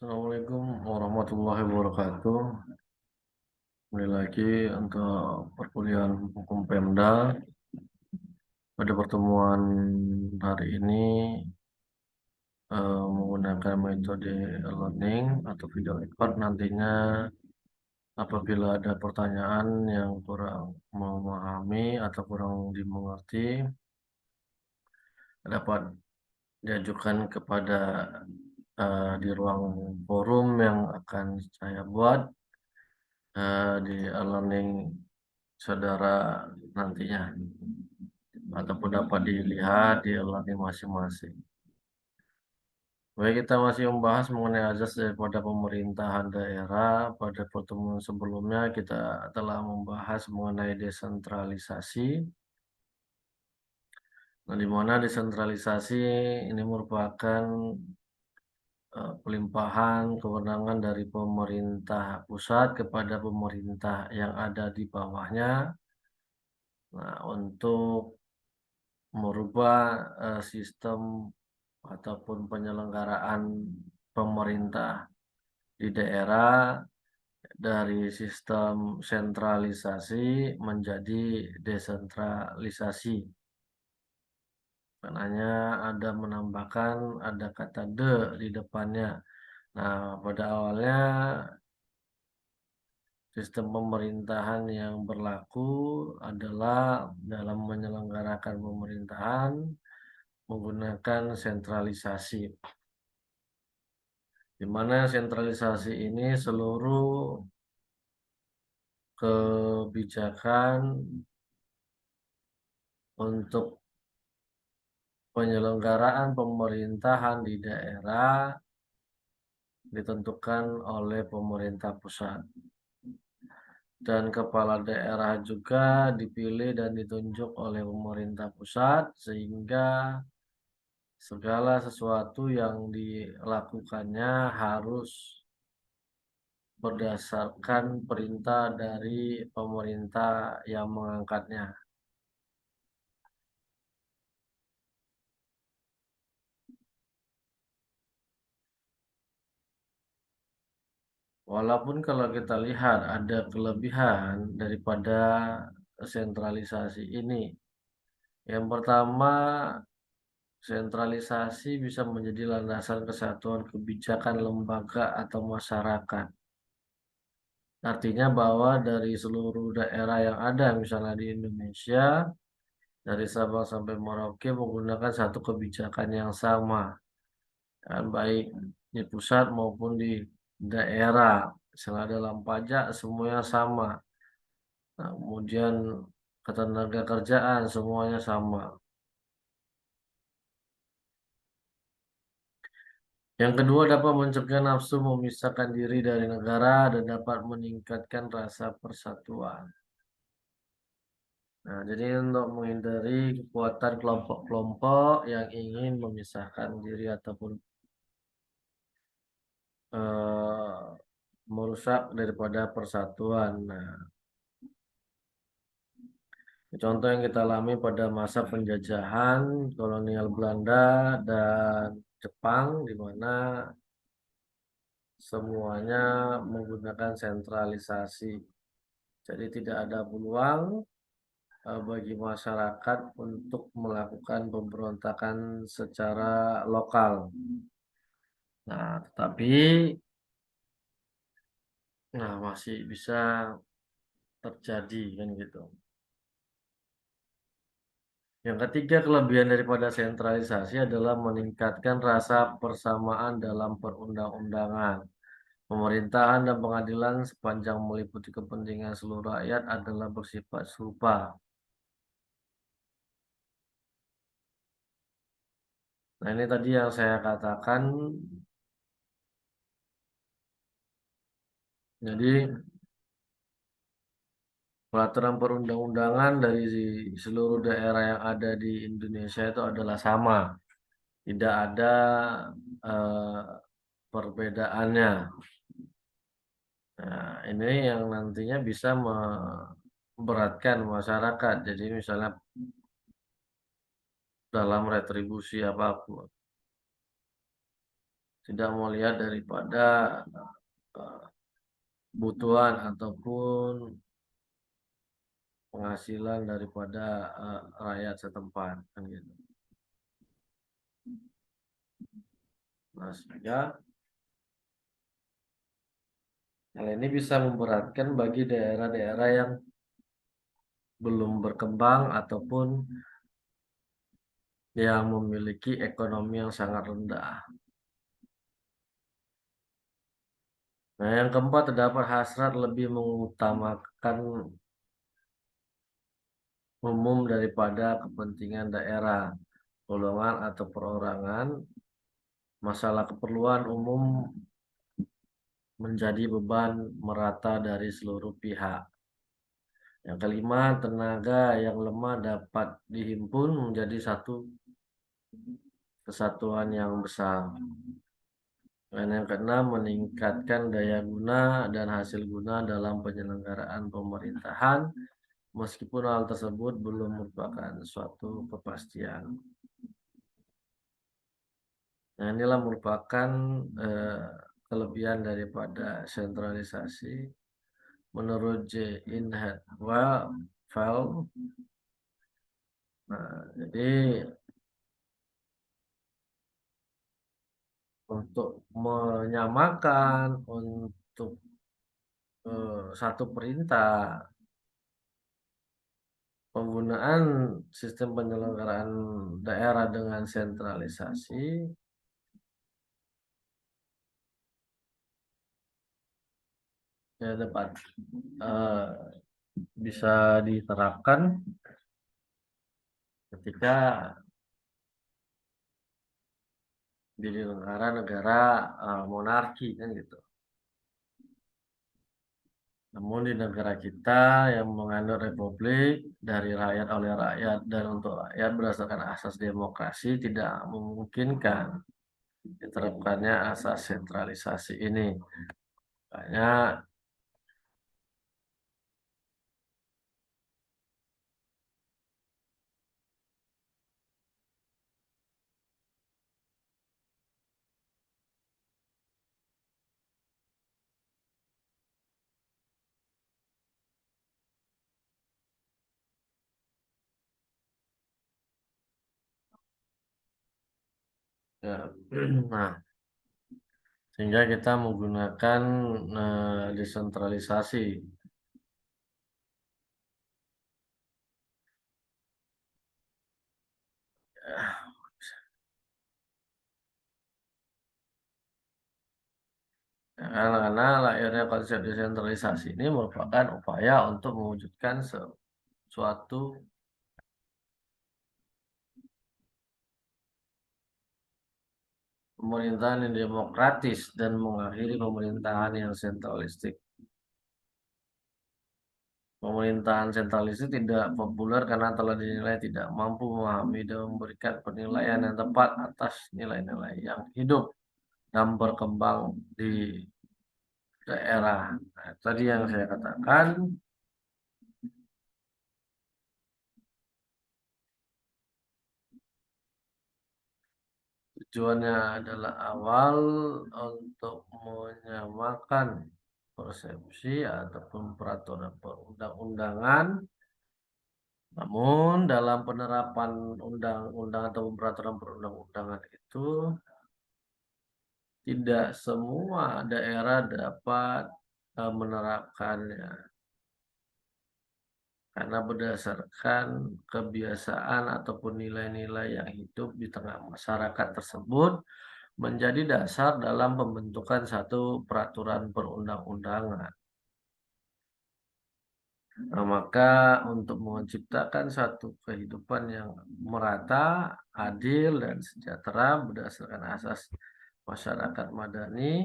Assalamualaikum warahmatullahi wabarakatuh. Kembali lagi untuk perkuliahan hukum Pemda. Pada pertemuan hari ini menggunakan metode learning atau video record. Nantinya apabila ada pertanyaan yang kurang memahami atau kurang dimengerti, dapat diajukan kepada di ruang forum yang akan saya buat di learning saudara nantinya, ataupun dapat dilihat di learning masing-masing. Baik, kita masih membahas mengenai azas daripada pemerintahan daerah. Pada pertemuan sebelumnya kita telah membahas mengenai desentralisasi. Nah, di mana desentralisasi ini merupakan pelimpahan kewenangan dari pemerintah pusat kepada pemerintah yang ada di bawahnya. Nah, untuk merubah sistem ataupun penyelenggaraan pemerintah di daerah dari sistem sentralisasi menjadi desentralisasi. Maknanya ada menambahkan ada kata "de" di depannya. Nah, pada awalnya sistem pemerintahan yang berlaku adalah dalam menyelenggarakan pemerintahan menggunakan sentralisasi, di mana sentralisasi ini seluruh kebijakan untuk penyelenggaraan pemerintahan di daerah ditentukan oleh pemerintah pusat. Dan kepala daerah juga dipilih dan ditunjuk oleh pemerintah pusat, sehingga segala sesuatu yang dilakukannya harus berdasarkan perintah dari pemerintah yang mengangkatnya. Walaupun kalau kita lihat ada kelebihan daripada sentralisasi ini. Yang pertama, sentralisasi bisa menjadi landasan kesatuan kebijakan lembaga atau masyarakat. Artinya bahwa dari seluruh daerah yang ada misalnya di Indonesia, dari Sabang sampai Merauke menggunakan satu kebijakan yang sama, dan baik di pusat maupun di daerah. Misalnya dalam pajak semuanya sama. Nah, kemudian ketenaga kerjaan semuanya sama. Yang kedua, dapat mencegah nafsu memisahkan diri dari negara dan dapat meningkatkan rasa persatuan. Nah, jadi untuk menghindari kekuatan kelompok-kelompok yang ingin memisahkan diri ataupun eh, merusak daripada persatuan. Nah, contoh yang kita alami pada masa penjajahan kolonial Belanda dan Jepang, di mana semuanya menggunakan sentralisasi. Jadi tidak ada peluang bagi masyarakat untuk melakukan pemberontakan secara lokal. Nah, tetapi masih bisa terjadi kan gitu. Yang ketiga, kelebihan daripada sentralisasi adalah meningkatkan rasa persamaan dalam perundang-undangan. Pemerintahan dan pengadilan sepanjang meliputi kepentingan seluruh rakyat adalah bersifat serupa. Nah, ini tadi yang saya katakan. Jadi peraturan perundang-undangan dari seluruh daerah yang ada di Indonesia itu adalah sama. Tidak ada eh, perbedaannya. Nah, ini yang nantinya bisa memberatkan masyarakat. Jadi misalnya dalam retribusi apapun. tidak melihat daripada kebutuhan ataupun penghasilan daripada rakyat setempat kan gitu. Nah, sehingga hal ini bisa memberatkan bagi daerah-daerah yang belum berkembang ataupun yang memiliki ekonomi yang sangat rendah. Nah, yang keempat, terdapat hasrat lebih mengutamakan umum daripada kepentingan daerah, golongan atau perorangan. Masalah keperluan umum menjadi beban merata dari seluruh pihak. Yang kelima, tenaga yang lemah dapat dihimpun menjadi satu kesatuan yang besar. Dan yang keenam, meningkatkan daya guna dan hasil guna dalam penyelenggaraan pemerintahan, meskipun hal tersebut belum merupakan suatu kepastian. Nah, inilah merupakan kelebihan daripada sentralisasi. Menurut J. Inhatwell, nah, jadi untuk menyamakan untuk satu perintah penggunaan sistem penyelenggaraan daerah dengan sentralisasi ya dapat eh, bisa diterapkan ketika di negara-negara monarki kan gitu. Namun di negara kita yang menganut republik dari rakyat oleh rakyat dan untuk rakyat berdasarkan asas demokrasi tidak memungkinkan diterapkannya asas sentralisasi ini. Makanya ya, nah sehingga kita menggunakan desentralisasi. Ya, karena lahirnya konsep desentralisasi ini merupakan upaya untuk mewujudkan suatu pemerintahan yang demokratis dan mengakhiri pemerintahan yang sentralistik. Pemerintahan sentralistik tidak populer karena telah dinilai tidak mampu memahami dan memberikan penilaian yang tepat atas nilai-nilai yang hidup dan berkembang di daerah. Nah, tadi yang saya katakan, tujuannya adalah awal untuk menyamakan persepsi ataupun peraturan perundang-undangan. Namun dalam penerapan undang-undang atau peraturan perundang-undangan itu tidak semua daerah dapat menerapkannya karena berdasarkan kebiasaan ataupun nilai-nilai yang hidup di tengah masyarakat tersebut menjadi dasar dalam pembentukan satu peraturan perundang-undangan. Nah, maka untuk menciptakan satu kehidupan yang merata, adil, dan sejahtera berdasarkan asas masyarakat madani,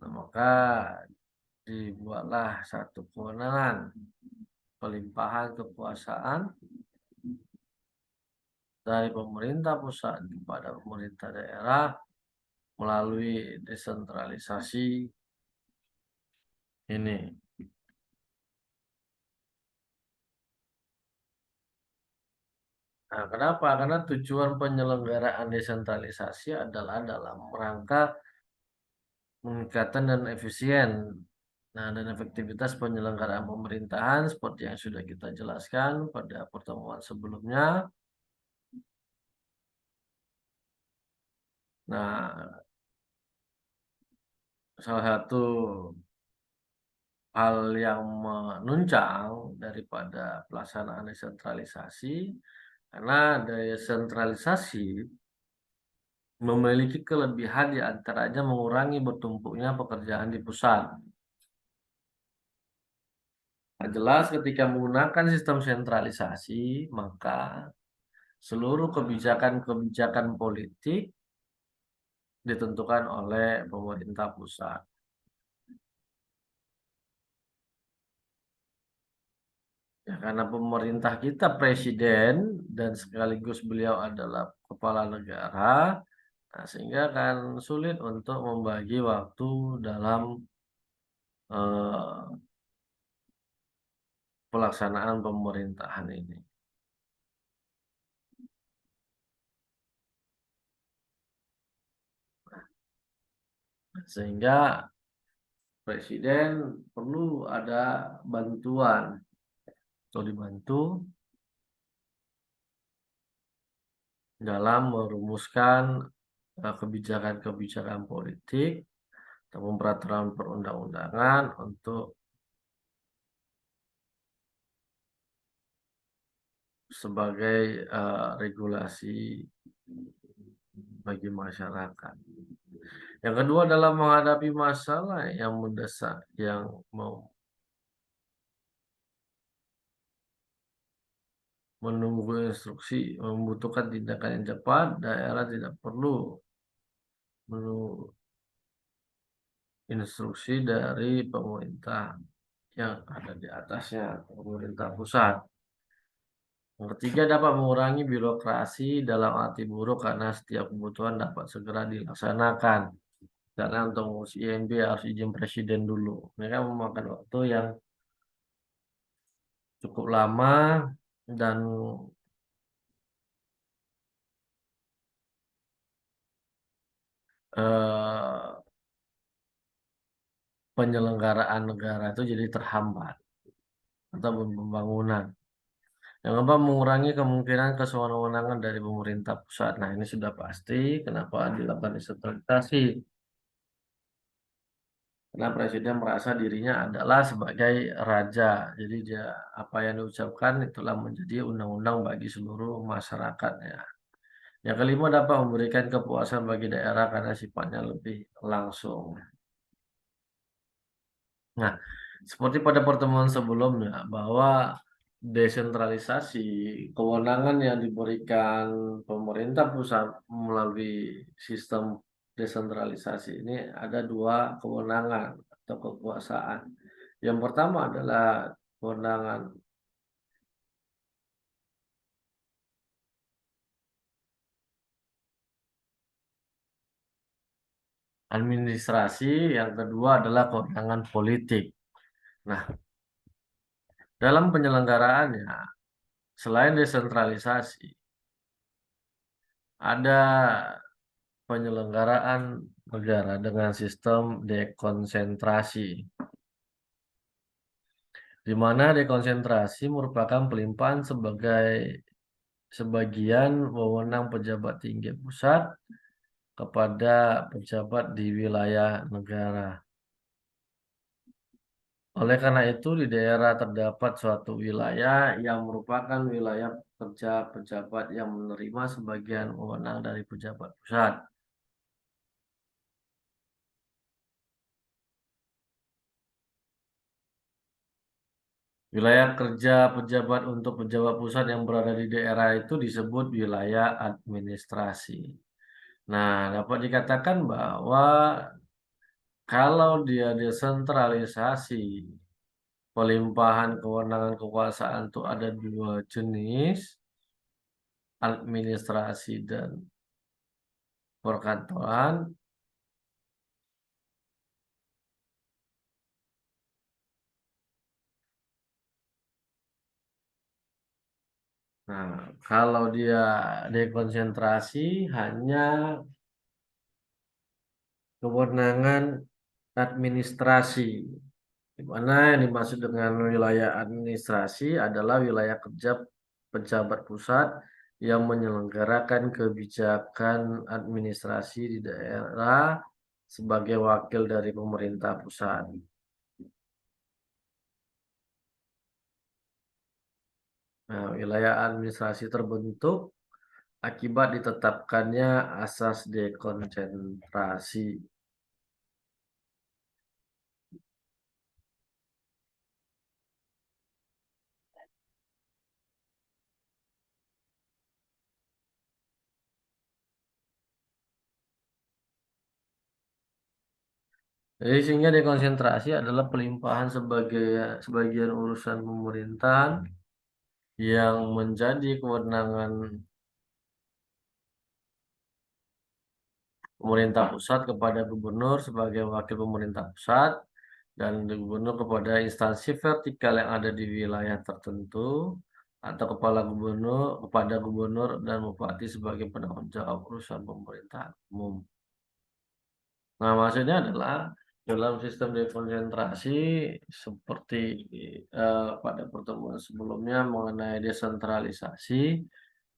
nah, maka dibuatlah satu kewenangan pelimpahan kekuasaan dari pemerintah pusat kepada pemerintah daerah melalui desentralisasi ini. Nah, kenapa? Karena tujuan penyelenggaraan desentralisasi adalah dalam rangka peningkatan dan efisien. Nah, dan efektivitas penyelenggaraan pemerintahan seperti yang sudah kita jelaskan pada pertemuan sebelumnya. Nah, salah satu hal yang menunjang daripada pelaksanaan desentralisasi, karena desentralisasi memiliki kelebihan di antaranya mengurangi bertumpuknya pekerjaan di pusat. Nah, jelas ketika menggunakan sistem sentralisasi, maka seluruh kebijakan-kebijakan politik ditentukan oleh pemerintah pusat. Ya, karena pemerintah kita presiden dan sekaligus beliau adalah kepala negara, nah, sehingga akan sulit untuk membagi waktu dalam eh, pelaksanaan pemerintahan ini. Sehingga presiden perlu ada bantuan atau dibantu dalam merumuskan kebijakan-kebijakan politik atau peraturan perundang-undangan untuk sebagai regulasi bagi masyarakat. Yang kedua adalah menghadapi masalah yang mendesak, yang mau menunggu instruksi, membutuhkan tindakan yang cepat, daerah tidak perlu menunggu instruksi dari pemerintah yang ada di atasnya, pemerintah pusat. Yang ketiga dapat mengurangi birokrasi dalam arti buruk karena setiap kebutuhan dapat segera dilaksanakan. Karena untuk ngurus IMB harus izin presiden dulu. Mereka memakan waktu yang cukup lama dan eh, penyelenggaraan negara itu jadi terhambat atau pembangunan. Yang keempat mengurangi kemungkinan kesewenang-wenangan dari pemerintah pusat. Nah ini sudah pasti kenapa dilakukan desentralisasi. Karena presiden merasa dirinya adalah sebagai raja. Jadi dia apa yang diucapkan itulah menjadi undang-undang bagi seluruh masyarakatnya. Yang kelima dapat memberikan kepuasan bagi daerah karena sifatnya lebih langsung. Nah, seperti pada pertemuan sebelumnya, bahwa desentralisasi kewenangan yang diberikan pemerintah pusat melalui sistem desentralisasi ini ada dua kewenangan atau kekuasaan. Yang pertama adalah kewenangan administrasi, yang kedua adalah kewenangan politik. Nah, dalam penyelenggaraannya, selain desentralisasi, ada penyelenggaraan negara dengan sistem dekonsentrasi, di mana dekonsentrasi merupakan pelimpahan sebagai sebagian wewenang pejabat tinggi pusat kepada pejabat di wilayah negara. Oleh karena itu, di daerah terdapat suatu wilayah yang merupakan wilayah kerja pejabat yang menerima sebagian wewenang dari pejabat pusat. Wilayah kerja pejabat untuk pejabat pusat yang berada di daerah itu disebut wilayah administrasi. Nah, dapat dikatakan bahwa kalau dia desentralisasi, pelimpahan kewenangan kekuasaan itu ada dua jenis, administrasi dan perkantoran. Nah, kalau dia dekonsentrasi hanya kewenangan administrasi. Di mana yang dimaksud dengan wilayah administrasi adalah wilayah kerja pejabat pusat yang menyelenggarakan kebijakan administrasi di daerah sebagai wakil dari pemerintah pusat. Nah, wilayah administrasi terbentuk akibat ditetapkannya asas dekonsentrasi. Jadi sehingga dekonsentrasi adalah pelimpahan sebagian urusan pemerintahan yang menjadi kewenangan pemerintah pusat kepada gubernur sebagai wakil pemerintah pusat dan gubernur kepada instansi vertikal yang ada di wilayah tertentu atau kepala gubernur kepada gubernur dan bupati sebagai penanggung jawab urusan pemerintahan umum. Nah, maksudnya adalah dalam sistem dekonsentrasi seperti pada pertemuan sebelumnya mengenai desentralisasi,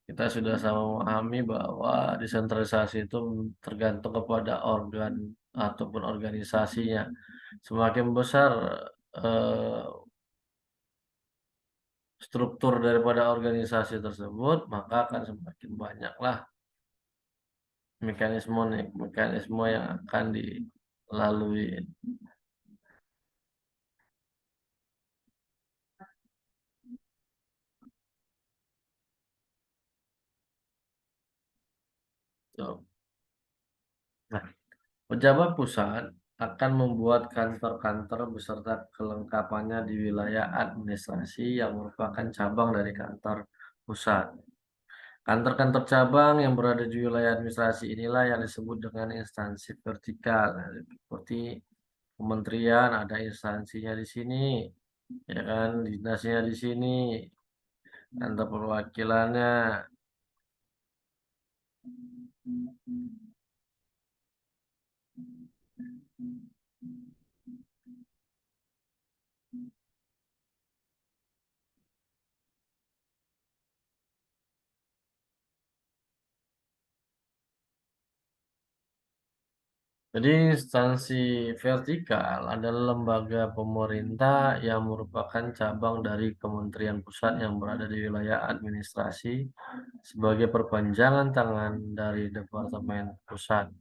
kita sudah sama memahami bahwa desentralisasi itu tergantung kepada organ ataupun organisasinya. Semakin besar eh, struktur daripada organisasi tersebut, maka akan semakin banyaklah mekanisme yang akan dilalui. Tuh. Nah, pejabat pusat akan membuat kantor-kantor beserta kelengkapannya di wilayah administrasi yang merupakan cabang dari kantor pusat. Kantor-kantor cabang yang berada di wilayah administrasi inilah yang disebut dengan instansi vertikal. Nah, seperti kementerian ada instansinya di sini, ya kan, dinasnya di sini, kantor perwakilannya. Jadi instansi vertikal adalah lembaga pemerintah yang merupakan cabang dari kementerian pusat yang berada di wilayah administrasi sebagai perpanjangan tangan dari departemen pusat.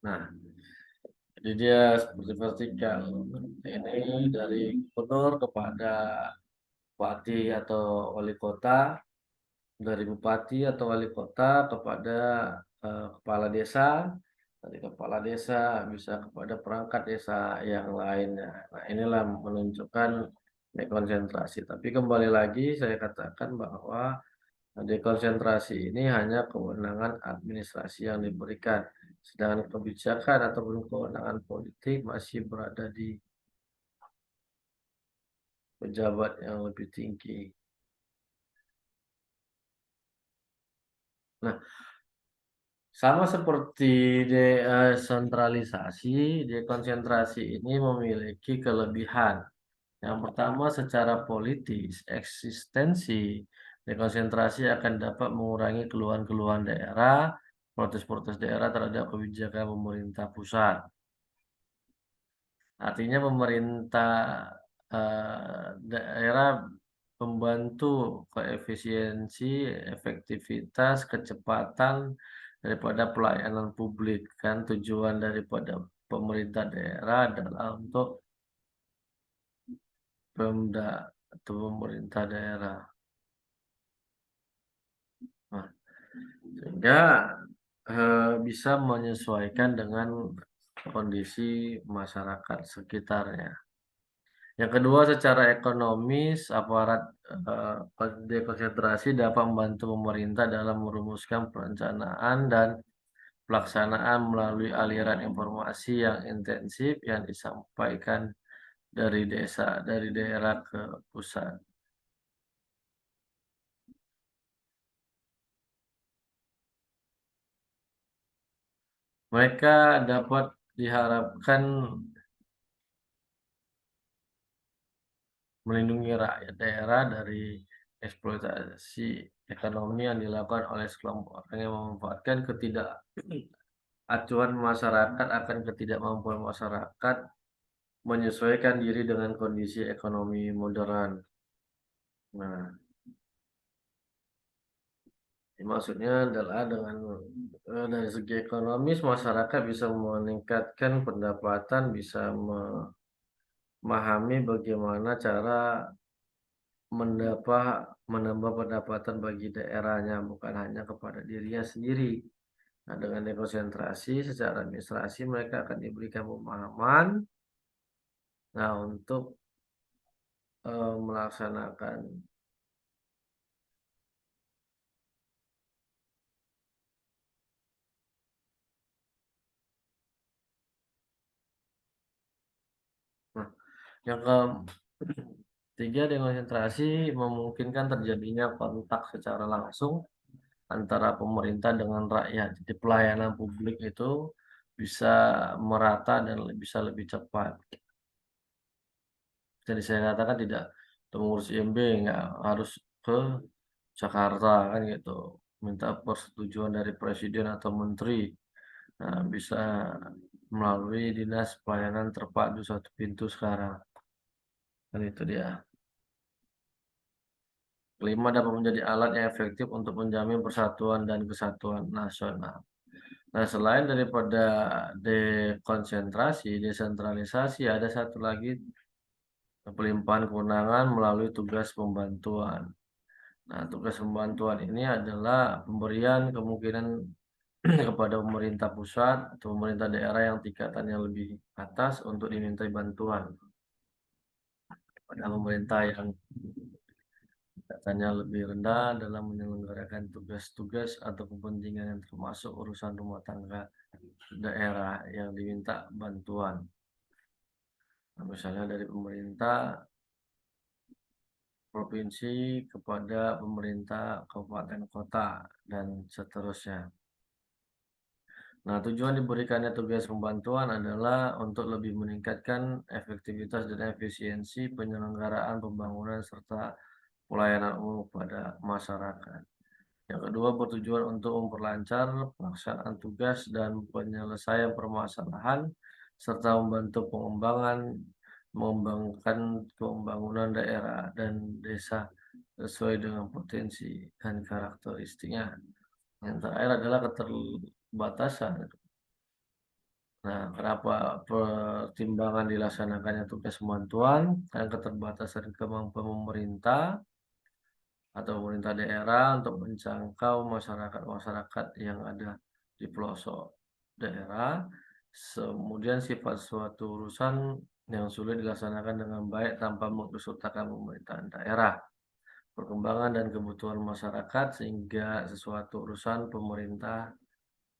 Nah, jadi dia seperti vertikal. Ini dari gubernur kepada bupati atau wali kota, dari bupati atau wali kota kepada kepala desa, dari kepala desa bisa kepada perangkat desa yang lainnya. Nah, inilah menunjukkan dekonsentrasi. Tapi kembali lagi saya katakan bahwa dekonsentrasi ini hanya kewenangan administrasi yang diberikan, sedangkan kebijakan ataupun kewenangan politik masih berada di pejabat yang lebih tinggi. Nah, sama seperti desentralisasi, dekonsentrasi ini memiliki kelebihan. Yang pertama, secara politis, eksistensi dekonsentrasi akan dapat mengurangi keluhan-keluhan daerah, protes-protes daerah terhadap kebijakan pemerintah pusat. Artinya pemerintah daerah membantu koefisiensi, efektivitas, kecepatan daripada pelayanan publik. Kan tujuan daripada pemerintah daerah adalah untuk Pemda atau pemerintah daerah. Nah, sehingga bisa menyesuaikan dengan kondisi masyarakat sekitarnya. Yang kedua, secara ekonomis, aparat dekonsentrasi dapat membantu pemerintah dalam merumuskan perencanaan dan pelaksanaan melalui aliran informasi yang intensif yang disampaikan dari desa, dari daerah ke pusat. Mereka dapat diharapkan melindungi rakyat daerah dari eksploitasi ekonomi yang dilakukan oleh sekelompok orang yang memanfaatkan ketidakacuan masyarakat akan ketidakmampuan masyarakat menyesuaikan diri dengan kondisi ekonomi modern. Nah, maksudnya adalah dengan dari segi ekonomis masyarakat bisa meningkatkan pendapatan, bisa memahami bagaimana cara menambah pendapatan bagi daerahnya, bukan hanya kepada dirinya sendiri. Nah, dengan dekonsentrasi secara administrasi mereka akan diberikan pemahaman, nah untuk melaksanakan. Nah, yang ketiga, dekonsentrasi memungkinkan terjadinya kontak secara langsung antara pemerintah dengan rakyat. Jadi pelayanan publik itu bisa merata dan bisa lebih cepat. Jadi saya katakan tidak mengurus IMB nggak harus ke Jakarta kan gitu, minta persetujuan dari presiden atau menteri. Nah, bisa melalui dinas pelayanan terpadu satu pintu sekarang. Dan itu dia. Kelima, dapat menjadi alat yang efektif untuk menjamin persatuan dan kesatuan nasional. Nah, selain daripada dekonsentrasi, desentralisasi, ada satu lagi pelimpahan kewenangan melalui tugas pembantuan. Nah, tugas pembantuan ini adalah pemberian kemungkinan kepada pemerintah pusat atau pemerintah daerah yang tingkatannya lebih atas untuk dimintai bantuan pada pemerintah yang tingkatannya lebih rendah dalam menyelenggarakan tugas-tugas atau kepentingan yang termasuk urusan rumah tangga daerah yang diminta bantuan. Nah, misalnya dari pemerintah provinsi kepada pemerintah kabupaten kota dan seterusnya. Nah, tujuan diberikannya tugas pembantuan adalah untuk lebih meningkatkan efektivitas dan efisiensi penyelenggaraan pembangunan serta pelayanan umum kepada masyarakat. Yang kedua, bertujuan untuk memperlancar pelaksanaan tugas dan penyelesaian permasalahan serta membantu mengembangkan pembangunan daerah dan desa sesuai dengan potensi dan karakteristiknya. Yang terakhir adalah keterbatasan. Nah, kenapa pertimbangan dilaksanakannya tugas pembantuan dan keterbatasan kemampuan pemerintah atau pemerintah daerah untuk menjangkau masyarakat-masyarakat yang ada di pelosok daerah. Kemudian sifat suatu urusan yang sulit dilaksanakan dengan baik tanpa mengikutsertakan pemerintahan daerah. Perkembangan dan kebutuhan masyarakat sehingga sesuatu urusan pemerintah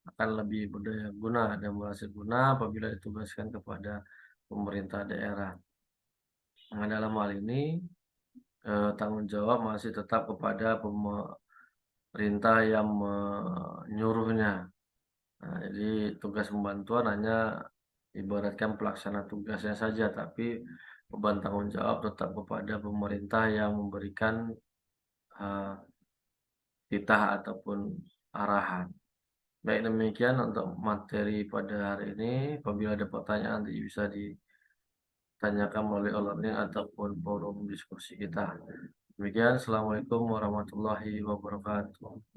akan lebih berdaya guna dan berhasil guna apabila ditugaskan kepada pemerintah daerah. Nah, dalam hal ini tanggung jawab masih tetap kepada pemerintah yang menyuruhnya. Nah, jadi tugas pembantuan hanya ibaratkan pelaksana tugasnya saja, tapi beban tanggung jawab tetap kepada pemerintah yang memberikan uh, titah ataupun arahan. Baik, demikian untuk materi pada hari ini. Apabila ada pertanyaan nanti bisa ditanyakan melalui online ataupun forum diskusi kita. Demikian, Assalamualaikum warahmatullahi wabarakatuh.